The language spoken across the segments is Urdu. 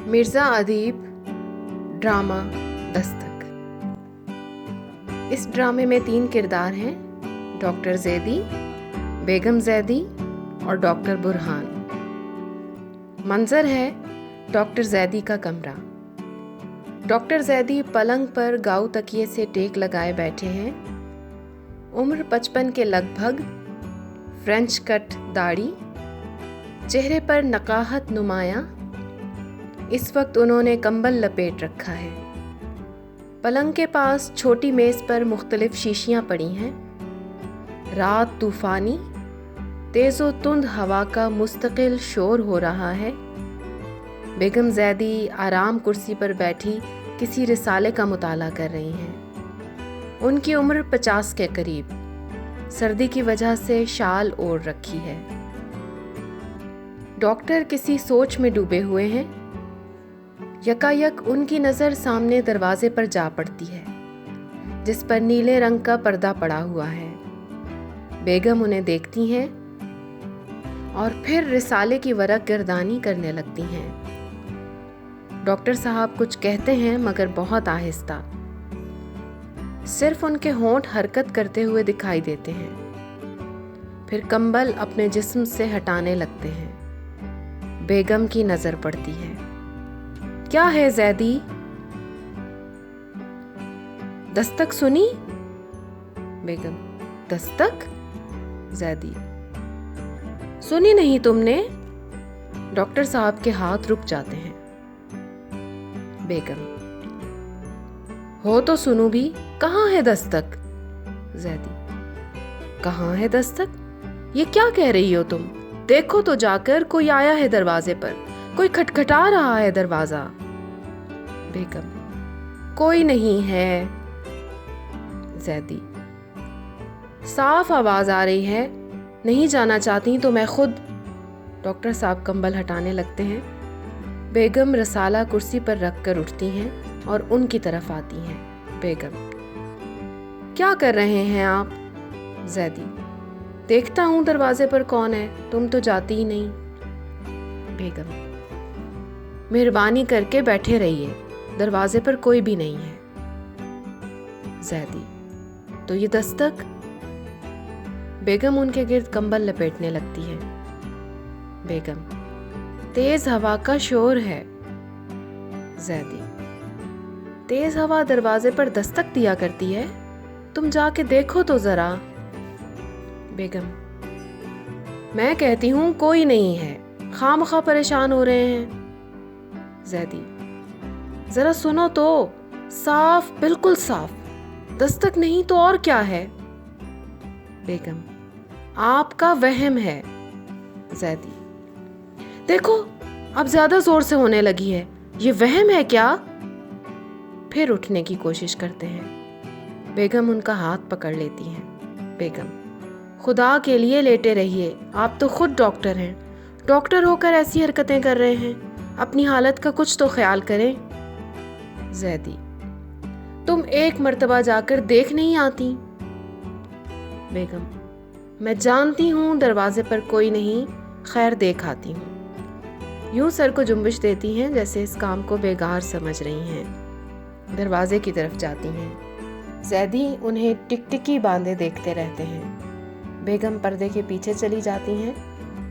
مرزا ادیب ڈرامہ دستک۔ اس ڈرامے میں 3 کردار ہیں: ڈاکٹر زیدی، بیگم زیدی اور ڈاکٹر برہان۔ منظر ہے ڈاکٹر زیدی کا کمرہ۔ ڈاکٹر زیدی پلنگ پر گاؤ تکیے سے ٹیک لگائے بیٹھے ہیں۔ عمر 55 کے لگ بھگ، فرینچ کٹ داڑھی، چہرے پر نقاہت نمایاں۔ اس وقت انہوں نے کمبل لپیٹ رکھا ہے۔ پلنگ کے پاس چھوٹی میز پر مختلف شیشیاں پڑی ہیں۔ رات طوفانی، تیز و تند ہوا کا مستقل شور ہو رہا ہے۔ بیگم زیدی آرام کرسی پر بیٹھی کسی رسالے کا مطالعہ کر رہی ہیں۔ ان کی عمر 50 کے قریب، سردی کی وجہ سے شال اوڑھ رکھی ہے۔ ڈاکٹر کسی سوچ میں ڈوبے ہوئے ہیں۔ یکایک ان کی نظر سامنے دروازے پر جا پڑتی ہے، جس پر نیلے رنگ کا پردہ پڑا ہوا ہے۔ بیگم انہیں دیکھتی ہیں اور پھر رسالے کی ورق گردانی کرنے لگتی ہیں۔ ڈاکٹر صاحب کچھ کہتے ہیں مگر بہت آہستہ، صرف ان کے ہونٹ حرکت کرتے ہوئے دکھائی دیتے ہیں۔ پھر کمبل اپنے جسم سے ہٹانے لگتے ہیں۔ بیگم کی نظر پڑتی ہے۔ کیا ہے زیدی؟ دستک سنی؟ بیگم: دستک؟ زیدی: سنی نہیں تم نے؟ ڈاکٹر صاحب کے ہاتھ رک جاتے ہیں۔ بیگم: ہو تو سنو بھی، کہاں ہے دستک؟ زیدی: کہاں ہے دستک؟ یہ کیا کہہ رہی ہو تم؟ دیکھو تو جا کر، کوئی آیا ہے دروازے پر، کوئی کھٹکھٹا رہا ہے دروازہ۔ بیگم: کوئی نہیں ہے۔ زیدی: صاف آواز آ رہی ہے، نہیں جانا چاہتی تو میں خود۔ ڈاکٹر صاحب کمبل ہٹانے لگتے ہیں۔ بیگم رسالہ کرسی پر رکھ کر اٹھتی ہیں اور ان کی طرف آتی ہیں۔ بیگم: کیا کر رہے ہیں آپ؟ زیدی: دیکھتا ہوں دروازے پر کون ہے، تم تو جاتی ہی نہیں۔ بیگم: مہربانی کر کے بیٹھے رہیے، دروازے پر کوئی بھی نہیں ہے۔ زیدی: تو یہ دستک؟ بیگم ان کے گرد کمبل لپیٹنے لگتی ہے۔ بیگم: تیز ہوا کا شور ہے۔ زیدی: تیز ہوا دروازے پر دستک دیا کرتی ہے؟ تم جا کے دیکھو تو ذرا۔ بیگم: میں کہتی ہوں کوئی نہیں ہے، خواہ مخواہ پریشان ہو رہے ہیں۔ زیدی: ذرا سنو تو، صاف، بالکل صاف، دستک نہیں تو اور کیا ہے؟ بیگم: آپ کا وہم ہے۔ زیدی: دیکھو اب زیادہ زور سے ہونے لگی ہے، یہ وہم ہے کیا؟ پھر اٹھنے کی کوشش کرتے ہیں۔ بیگم ان کا ہاتھ پکڑ لیتی ہیں۔ بیگم: خدا کے لیے لیٹے رہیے، آپ تو خود ڈاکٹر ہیں، ڈاکٹر ہو کر ایسی حرکتیں کر رہے ہیں، اپنی حالت کا کچھ تو خیال کریں۔ زیدی: تم ایک مرتبہ جا کر دیکھ نہیں آتی؟ بیگم: میں جانتی ہوں دروازے پر کوئی نہیں، خیر دیکھ آتی ہوں۔ یوں سر کو جنبش دیتی ہیں جیسے اس کام کو بیگار سمجھ رہی ہیں۔ دروازے کی طرف جاتی ہیں۔ زیدی انہیں ٹکٹکی باندھے دیکھتے رہتے ہیں۔ بیگم پردے کے پیچھے چلی جاتی ہیں۔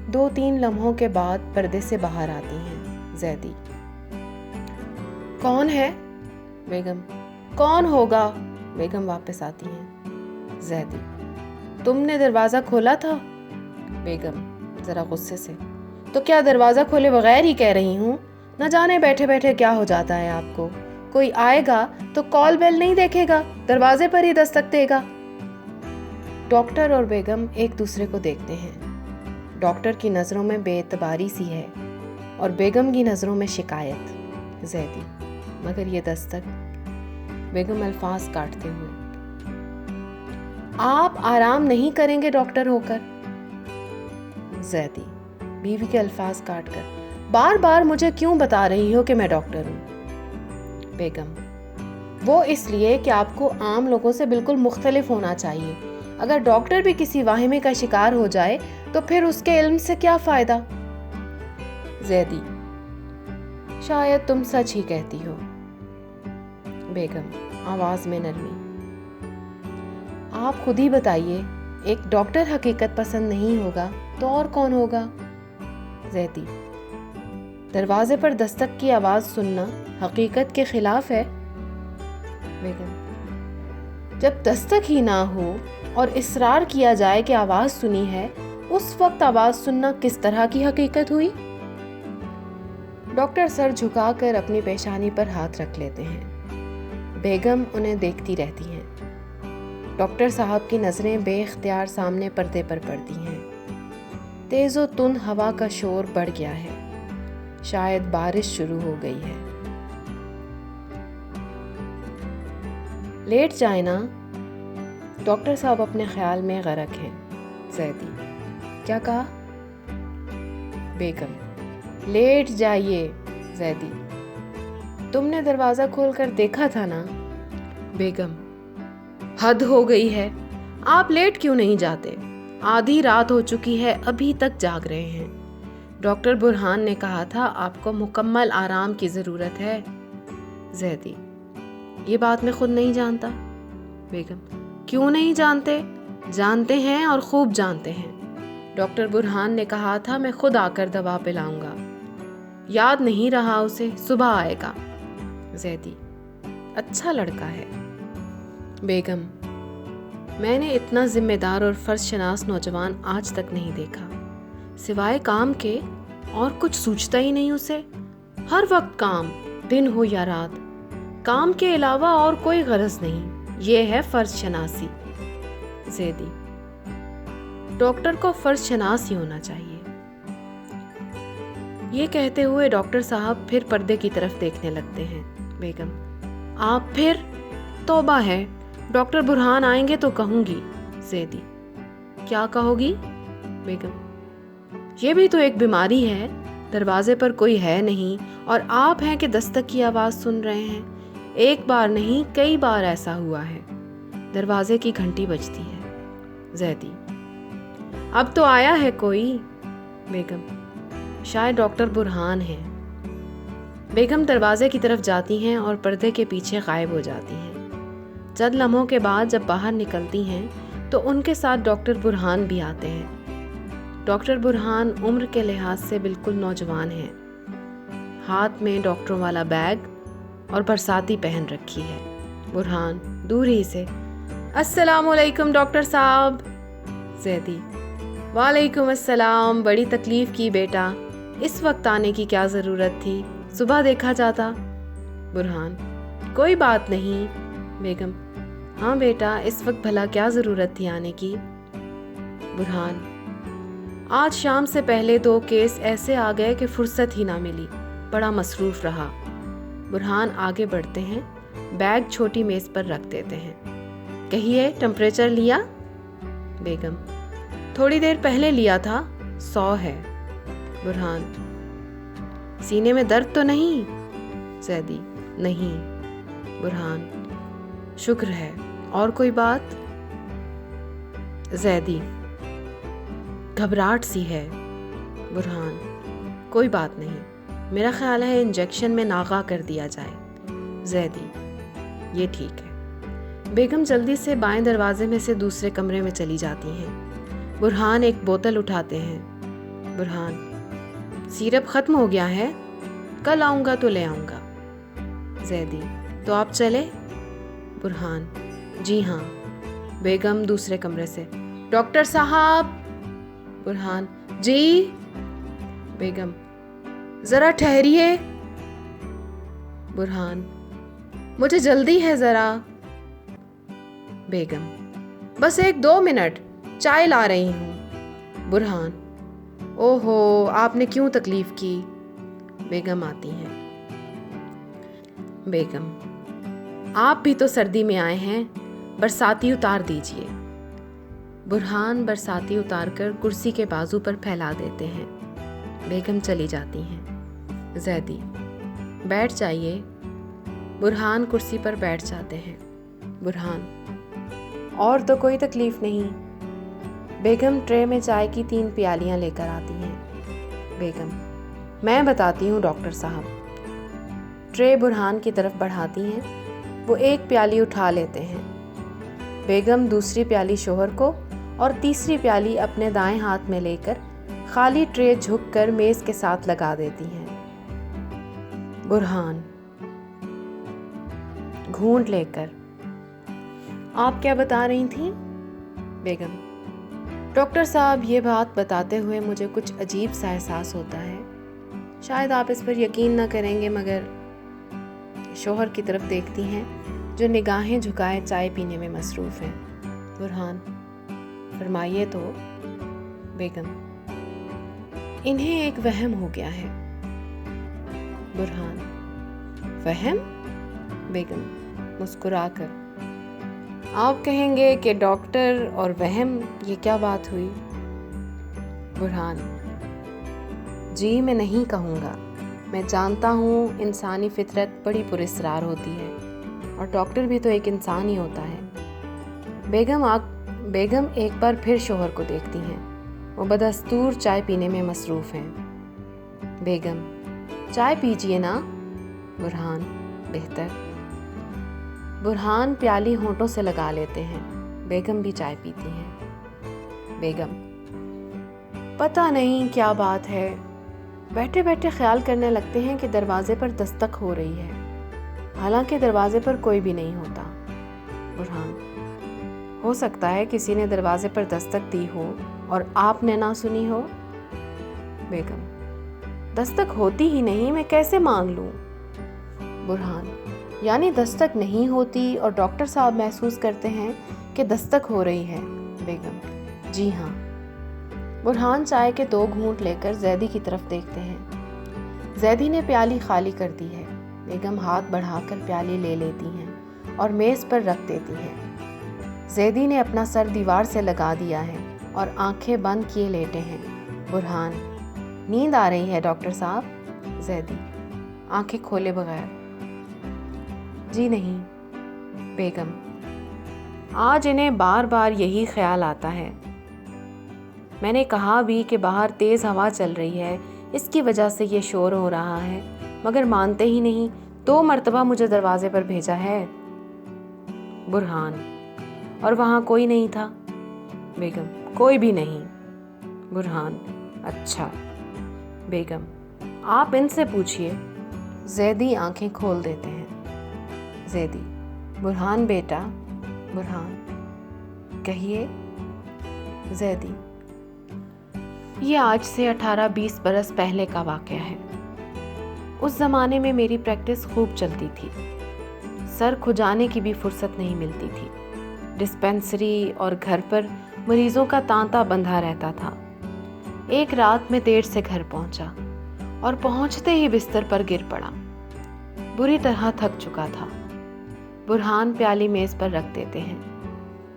2-3 لمحوں کے بعد پردے سے باہر آتی ہیں۔ زیدی: کون ہے؟ بیگم: کون ہوگا؟ بیگم واپس آتی ہیں۔ زیدی: تم نے دروازہ کھولا تھا؟ بیگم ذرا غصے سے: تو کیا دروازہ کھولے بغیر ہی کہہ رہی ہوں؟ نہ جانے بیٹھے بیٹھے کیا ہو جاتا ہے آپ کو، کوئی آئے گا تو کال بیل نہیں دیکھے گا، دروازے پر ہی دستک دے گا۔ ڈاکٹر اور بیگم ایک دوسرے کو دیکھتے ہیں۔ ڈاکٹر کی نظروں میں بے اعتباری سی ہے اور بیگم کی نظروں میں شکایت۔ زیدی: مگر یہ دستک؟ بیگم الفاظ کاٹتے ہوئے: آپ آرام نہیں کریں گے ڈاکٹر ہو کر؟ زیدی بیوی کے الفاظ کاٹ کر: بار بار مجھے کیوں بتا رہی ہو کہ میں ڈاکٹر ہوں؟ بیگم: وہ اس لیے کہ آپ کو عام لوگوں سے بالکل مختلف ہونا چاہیے۔ اگر ڈاکٹر بھی کسی واہمے کا شکار ہو جائے تو پھر اس کے علم سے کیا فائدہ؟ زیدی: شاید تم سچ ہی کہتی ہو۔ بیگم آواز میں نرمی، آپ خود ہی بتائیے، ایک ڈاکٹر حقیقت پسند نہیں ہوگا تو اور کون ہوگا؟ زیدی، دروازے پر دستک کی آواز سننا حقیقت کے خلاف ہے۔ بیگم، جب دستک ہی نہ ہو اور اصرار کیا جائے کہ آواز سنی ہے، اس وقت آواز سننا کس طرح کی حقیقت ہوئی؟ ڈاکٹر سر جھکا کر اپنی پیشانی پر ہاتھ رکھ لیتے ہیں۔ بیگم انہیں دیکھتی رہتی ہیں۔ ڈاکٹر صاحب کی نظریں بے اختیار سامنے پردے پر پڑتی ہیں۔ تیز و تند ہوا کا شور بڑھ گیا ہے، شاید بارش شروع ہو گئی ہے۔ لیٹ جائیں نا، ڈاکٹر صاحب اپنے خیال میں غرق ہیں۔ زیدی، کیا کہا؟ بیگم، لیٹ جائیے۔ زیدی، تم نے دروازہ کھول کر دیکھا تھا نا؟ بیگم، حد ہو گئی ہے، آپ لیٹ کیوں نہیں جاتے؟ آدھی رات ہو چکی ہے، ابھی تک جاگ رہے ہیں۔ ڈاکٹر برہان نے کہا تھا آپ کو مکمل آرام کی ضرورت ہے۔ زیدی، یہ بات میں خود نہیں جانتا۔ بیگم، کیوں نہیں جانتے؟ جانتے ہیں اور خوب جانتے ہیں۔ ڈاکٹر برہان نے کہا تھا میں خود آ کر دوا پلاؤں گا۔ یاد نہیں رہا اسے، صبح آئے گا۔ زیدی، اچھا لڑکا ہے۔ بیگم، میں نے اتنا ذمہ دار اور فرض شناس نوجوان آج تک نہیں دیکھا۔ سوائے کام کے اور کچھ سوچتا ہی نہیں اسے۔ ہر وقت کام، دن ہو یا رات، کام کے علاوہ اور کوئی غرض نہیں۔ یہ ہے فرض شناسی۔ زیدی، ڈاکٹر کو فرض شناس ہی ہونا چاہیے۔ یہ کہتے ہوئے ڈاکٹر صاحب پھر پردے کی طرف دیکھنے لگتے ہیں۔ بیگم، آپ پھر؟ توبہ ہے، ڈاکٹر برہان آئیں گے تو کہوں گی۔ زیدی، کیا کہو گی؟ بیگم، یہ بھی تو ایک بیماری ہے، دروازے پر کوئی ہے نہیں اور آپ ہیں کہ دستک کی آواز سن رہے ہیں۔ ایک بار نہیں، کئی بار ایسا ہوا ہے۔ دروازے کی گھنٹی بجتی ہے۔ زیدی، اب تو آیا ہے کوئی۔ بیگم، شاید ڈاکٹر برہان ہیں۔ بیگم دروازے کی طرف جاتی ہیں اور پردے کے پیچھے غائب ہو جاتی ہیں۔ چند لمحوں کے بعد جب باہر نکلتی ہیں تو ان کے ساتھ ڈاکٹر برہان بھی آتے ہیں۔ ڈاکٹر برہان عمر کے لحاظ سے بالکل نوجوان ہیں۔ ہاتھ میں ڈاکٹروں والا بیگ اور برساتی پہن رکھی ہے۔ برہان دور ہی سے، السلام علیکم ڈاکٹر صاحب۔ زیدی، وعلیکم السلام، بڑی تکلیف کی بیٹا، اس وقت آنے کی کیا ضرورت تھی، صبح دیکھا جاتا۔ برہان، کوئی بات نہیں۔ بیگم، ہاں بیٹا، اس وقت بھلا کیا ضرورت تھی آنے کی؟ برہان، آج شام سے پہلے 2 کیس ایسے آ گئے کہ فرصت ہی نہ ملی، بڑا مصروف رہا۔ برہان آگے بڑھتے ہیں، بیگ چھوٹی میز پر رکھ دیتے ہیں۔ کہیے، ٹمپریچر لیا؟ بیگم، تھوڑی دیر پہلے لیا تھا، 100 ہے۔ برہان، سینے میں درد تو نہیں؟ زیدی، نہیں۔ برہان، شکر ہے، اور کوئی بات؟ زیدی، گھبراہٹ سی ہے۔ برہان، کوئی بات نہیں، میرا خیال ہے انجیکشن میں ناغہ کر دیا جائے۔ زیدی، یہ ٹھیک ہے۔ بیگم جلدی سے بائیں دروازے میں سے دوسرے کمرے میں چلی جاتی ہیں۔ برہان ایک بوتل اٹھاتے ہیں۔ برہان، سیرپ ختم ہو گیا ہے، کل آؤں گا تو لے آؤں گا۔ زیدی، تو آپ چلے؟ برہان، جی ہاں۔ بیگم دوسرے کمرے سے، ڈاکٹر صاحب۔ برہان، جی۔ بیگم، ذرا ٹھہریے۔ برہان، مجھے جلدی ہے ذرا۔ بیگم، بس 1-2 منٹ، چائے لا رہی ہوں۔ برہان، اوہو، آپ نے کیوں تکلیف کی؟ بیگم آتی ہیں۔ بیگم، آپ بھی تو سردی میں آئے ہیں، برساتی اتار دیجیے۔ برہان برساتی اتار کر کرسی کے بازو پر پھیلا دیتے ہیں۔ بیگم چلی جاتی ہیں۔ زیدی، بیٹھ جائیے۔ برہان کرسی پر بیٹھ جاتے ہیں۔ برہان، اور تو کوئی تکلیف نہیں؟ بیگم ٹرے میں چائے کی 3 پیالیاں لے کر آتی ہیں۔ بیگم، میں بتاتی ہوں ڈاکٹر صاحب، ٹرے برہان کی طرف بڑھاتی ہیں۔ وہ ایک پیالی اٹھا لیتے ہیں۔ بیگم دوسری پیالی شوہر کو اور تیسری پیالی اپنے دائیں ہاتھ میں لے کر خالی ٹرے جھک کر میز کے ساتھ لگا دیتی ہیں۔ برہان گھونٹ لے کر: آپ کیا بتا رہی تھیں؟ بیگم: ڈاکٹر صاحب، یہ بات بتاتے ہوئے مجھے کچھ عجیب سا احساس ہوتا ہے۔ شاید آپ اس پر یقین نہ کریں گے، مگر شوہر کی طرف دیکھتی ہیں جو نگاہیں جھکائے چائے پینے میں مصروف ہیں۔ برہان: فرمائیے تو۔ بیگم: انہیں ایک وہم ہو گیا ہے۔ برہان: وہم؟ بیگم مسکرا کر: آپ کہیں گے کہ ڈاکٹر اور وہم، یہ کیا بات ہوئی؟ برہان: جی میں نہیں کہوں گا۔ میں جانتا ہوں انسانی فطرت بڑی پراسرار ہوتی ہے، اور ڈاکٹر بھی تو ایک انسان ہی ہوتا ہے۔ بیگم ایک بار پھر شوہر کو دیکھتی ہیں۔ وہ بدستور چائے پینے میں مصروف ہیں۔ بیگم: چائے پیجیے نا۔ برہان: بہتر۔ برہان پیالی ہونٹوں سے لگا لیتے ہیں۔ بیگم بھی چائے پیتی ہیں۔ بیگم: پتہ نہیں کیا بات ہے، بیٹھے بیٹھے خیال کرنے لگتے ہیں کہ دروازے پر دستک ہو رہی ہے، حالانکہ دروازے پر کوئی بھی نہیں ہوتا۔ برہان: ہو سکتا ہے کسی نے دروازے پر دستک دی ہو اور آپ نے نہ سنی ہو۔ بیگم: دستک ہوتی ہی نہیں، میں کیسے مان لوں؟ برہان: یعنی دستک نہیں ہوتی اور ڈاکٹر صاحب محسوس کرتے ہیں کہ دستک ہو رہی ہے؟ بیگم: جی ہاں۔ برہان چائے کے 2 گھونٹ لے کر زیدی کی طرف دیکھتے ہیں۔ زیدی نے پیالی خالی کر دی ہے۔ بیگم ہاتھ بڑھا کر پیالی لے لیتی ہیں اور میز پر رکھ دیتی ہیں۔ زیدی نے اپنا سر دیوار سے لگا دیا ہے اور آنکھیں بند کیے لیٹے ہیں۔ برہان: نیند آ رہی ہے ڈاکٹر صاحب؟ زیدی آنکھیں کھولے بغیر: جی نہیں۔ بیگم: آج انہیں بار بار یہی خیال آتا ہے۔ میں نے کہا بھی کہ باہر تیز ہوا چل رہی ہے، اس کی وجہ سے یہ شور ہو رہا ہے، مگر مانتے ہی نہیں۔ 2 مرتبہ مجھے دروازے پر بھیجا ہے۔ برہان: اور وہاں کوئی نہیں تھا؟ بیگم: کوئی بھی نہیں۔ برہان: اچھا۔ بیگم: آپ ان سے پوچھئے۔ زیدی آنکھیں کھول دیتے ہیں۔ زیدی: برہان بیٹا۔ برہان: کہیے۔ زیدی: یہ آج سے 18-20 برس پہلے کا واقعہ ہے۔ اس زمانے میں میری پریکٹس خوب چلتی تھی، سر کھجانے کی بھی فرصت نہیں ملتی تھی۔ ڈسپینسری اور گھر پر مریضوں کا تانتا بندھا رہتا تھا۔ ایک رات میں دیر سے گھر پہنچا اور پہنچتے ہی بستر پر گر پڑا۔ بری طرح تھک چکا تھا۔ برہان پیالی میز پر رکھ دیتے ہیں۔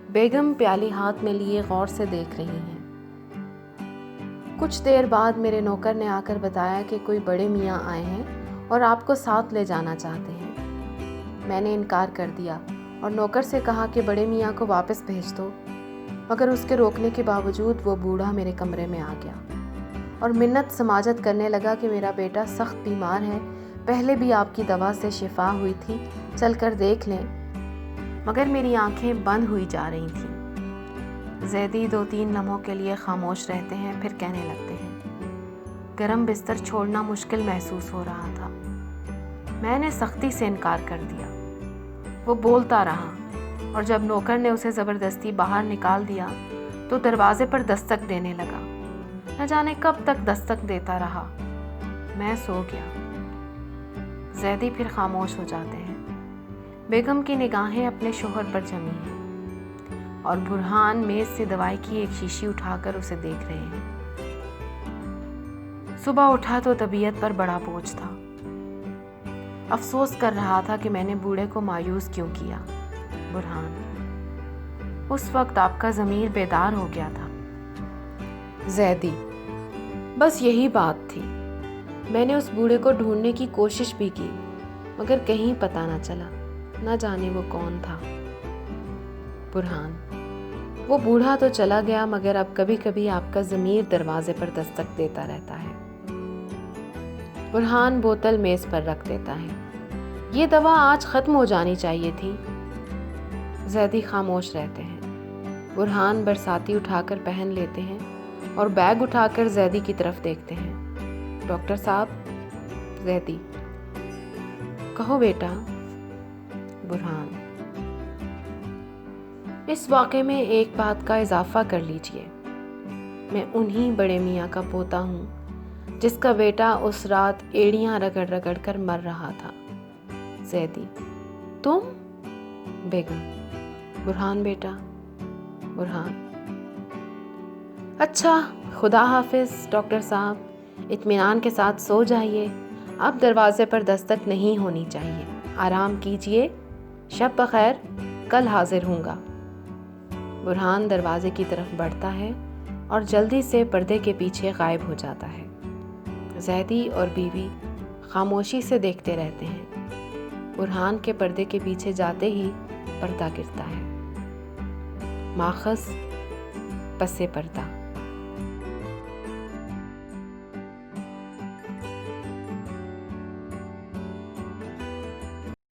بیگم پیالی ہاتھ میں لیے غور سے دیکھ رہی ہیں۔ کچھ دیر بعد میرے نوکر نے آ کر بتایا کہ کوئی بڑے میاں آئے ہیں اور آپ کو ساتھ لے جانا چاہتے ہیں۔ میں نے انکار کر دیا اور نوکر سے کہا کہ بڑے میاں کو واپس بھیج دو، مگر اس کے روکنے کے باوجود وہ بوڑھا میرے کمرے میں آ گیا اور منت سماجت کرنے لگا کہ میرا بیٹا سخت بیمار ہے، پہلے بھی آپ کی دوا سے شفا ہوئی تھی، چل کر دیکھ لیں، مگر میری آنکھیں بند ہوئی جا رہی تھیں۔ زیدی 2-3 لمحوں کے لیے خاموش رہتے ہیں، پھر کہنے لگتے ہیں، گرم بستر چھوڑنا مشکل محسوس ہو رہا تھا۔ میں نے سختی سے انکار کر دیا۔ وہ بولتا رہا اور جب نوکر نے اسے زبردستی باہر نکال دیا تو دروازے پر دستک دینے لگا۔ نہ جانے کب تک دستک دیتا رہا۔ میں سو گیا۔ زیدی پھر خاموش ہو جاتے ہیں۔ بیگم کی نگاہیں اپنے شوہر پر جمی ہیں اور برہان میز سے دوائی کی ایک شیشی اٹھا کر اسے دیکھ رہے ہیں۔ صبح اٹھا تو طبیعت پر بڑا بوجھ تھا۔ افسوس کر رہا تھا کہ میں نے بوڑھے کو مایوس کیوں کیا۔ برہان: اس وقت آپ کا ضمیر بیدار ہو گیا تھا۔ زیدی: بس یہی بات تھی۔ میں نے اس بوڑھے کو ڈھونڈنے کی کوشش بھی کی، مگر کہیں پتہ نہ چلا، نہ جانے وہ کون تھا۔ برہان: وہ بوڑھا تو چلا گیا، مگر اب کبھی کبھی آپ کا ضمیر دروازے پر دستک دیتا رہتا ہے۔ برہان بوتل میز پر رکھ دیتا ہے۔ یہ دوا آج ختم ہو جانی چاہیے تھی۔ زیدی خاموش رہتے ہیں۔ برہان برساتی اٹھا کر پہن لیتے ہیں اور بیگ اٹھا کر زیدی کی طرف دیکھتے ہیں۔ ڈاکٹر صاحب۔ زیدی: کہو بیٹا۔ برہان: اس واقعے میں ایک بات کا اضافہ کر لیجئے، میں انہی بڑے میاں کا پوتا ہوں جس کا بیٹا اس رات ایڑیاں رگڑ رگڑ کر مر رہا تھا۔ زیدی: تم؟ بیگم: برہان بیٹا۔ برہان: اچھا، خدا حافظ ڈاکٹر صاحب، اطمینان کے ساتھ سو جائیے، اب دروازے پر دستک نہیں ہونی چاہیے، آرام کیجئے، شب بخیر، کل حاضر ہوں گا۔ برہان دروازے کی طرف بڑھتا ہے اور جلدی سے پردے کے پیچھے غائب ہو جاتا ہے۔ زیدی اور بیوی خاموشی سے دیکھتے رہتے ہیں۔ برہان کے پردے کے پیچھے جاتے ہی پردہ گرتا ہے۔ ماخذ: پس پردہ۔